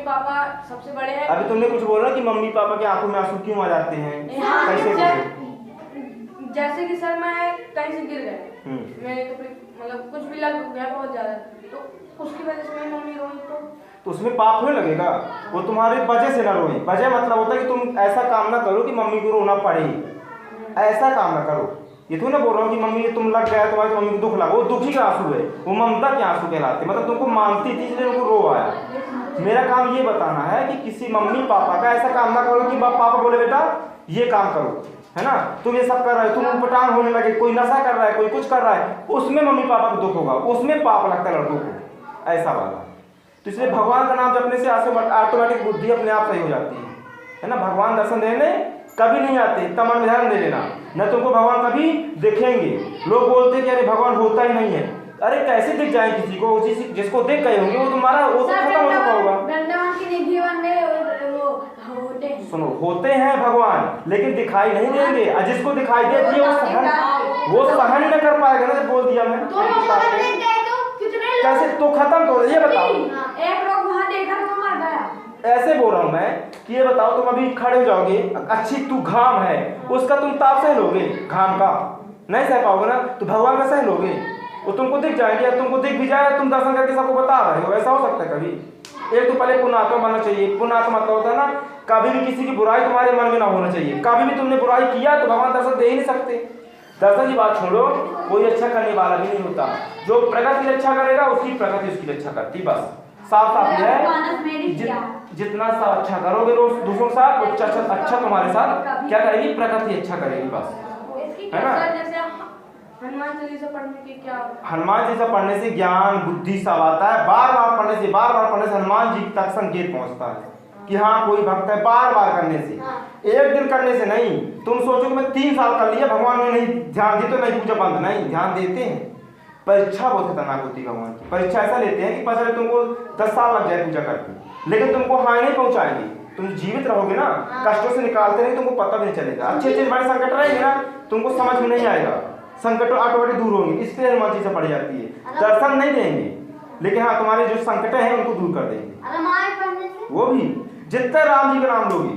पापा सबसे बड़े हैं। अभी तुमने कुछ बोला कि मम्मी पापा के आंखों में आंसू क्यों आ जाते हैं? कैसे जैसे कि सर मैं कहीं से गिर गए, मेरे कपड़े मतलब कुछ भी लग गया बहुत ज्यादा, तो उसकी वजह से मेरी मम्मी रोई। तो उसमें पाप नहीं लगेगा? वो तुम्हारी वजह से ना रोए। वजह मतलब होता है कि तुम ऐसा काम ना करो कि मम्मी को रोना पड़े, ऐसा काम ना करो। ये तो ना बोल रहा हूँ कि मम्मी तुम लग गया तुम्हारी मम्मी को दुख लगा, वो दुखी का आंसू है, वो ममता के आंसू कहलाते, मतलब तुमको मानती थी इसलिए उनको रो आया। मेरा काम ये बताना है कि किसी मम्मी पापा का ऐसा काम ना करो कि पापा बोले बेटा ये काम करो, है ना, तुम ये सब कर रहे हो, तुम उपटान होने लगे, कोई नशा कर रहा है, कोई कुछ कर रहा है, उसमें मम्मी पापा को दुख होगा, उसमें पाप लगता है लड़कों को, ऐसा वाला। तो इसलिए भगवान का नाम जपने से ऑटोमेटिक बुद्धि अपने आप सही हो जाती है ना। भगवान दर्शन देने कभी नहीं आते, तमन ध्यान दे लेना, न तुमको भगवान कभी देखेंगे। लोग बोलते हैं कि अरे भगवान होता ही नहीं है, अरे कैसे दिख जाए किसी को? जिसको देख गए होंगे वो तुम्हारा वो तो खत्म हो चुका होगा। सुनो, होते हैं भगवान लेकिन दिखाई नहीं देंगे, और जिसको दिखाई देती है वो सहन न कर पाएगा ना। जब बोल दिया मैं कैसे तो खत्म तो ये बताओ। एक लोग वहां देखा तो मर गया। ऐसे बोल रहा हूँ मैं कि ये बताओ, तुम अभी खड़े हो जाओगे, अच्छी तू घाम है उसका तुम ताप सह लोगे, घाम का नहीं सह पाओगे ना, तो भगवान का सह लोगे। वो तुमको दिख जाएंगे, तुमको दिख भी जाए तुम दर्शन करके सबको बता रहे हो, ऐसा हो सकता है कभी? एक तो पहले पुण्यात्मा बनना चाहिए। पुण्यात्मा मतलब होता है ना, कभी भी किसी की बुराई तुम्हारे मन में ना होना चाहिए। कभी भी तुमने बुराई किया तो भगवान दर्शन दे ही नहीं सकते। दर्शन की बात छोड़ो, कोई अच्छा करने वाला भी नहीं होता, जो प्रगति की रक्षा करेगा उसकी प्रगति उसकी रक्षा करती, बस साफ साफ है। जितना सा अच्छा करोगे रोज दूसरों के साथ, अच्छा तुम्हारे साथ क्या करेगी? प्रगति अच्छा करेगी, बस, है ना। हनुमान चालीसा पढ़ने के क्या? हनुमान चालीसा पढ़ने से ज्ञान बुद्धि सब आता है। बार बार पढ़ने से हनुमान जी तक संकेत पहुंचता है कि हाँ कोई भक्त है। बार बार करने से, एक दिन करने से नहीं। तुम सोचो कि मैं 3 साल कर लिया, भगवान ने नहीं ध्यान दी तो नहीं पूजा बंद, नहीं, ध्यान देते हैं। परीक्षा बहुत खतरनाक होती है भगवान की। परीक्षा ऐसा लेते हैं कि पहले तुमको 10 साल लग जाए पूजा करके, लेकिन तुमको हानि नहीं पहुंचाएंगे। तुम जीवित रहोगे ना, कष्टों से निकालते नहीं, तुमको पता भी नहीं चलेगा। अच्छे बड़े संकट रहेंगे ना, तुमको समझ में नहीं आएगा, संकट ऑटोमेटिक दूर होंगे। इसलिए हनुमान चीजें पढ़ी जाती है। दर्शन नहीं देंगे लेकिन हाँ तुम्हारे जो संकट हैं उनको दूर कर देंगे। वो भी जितना राम जी का नाम लोगे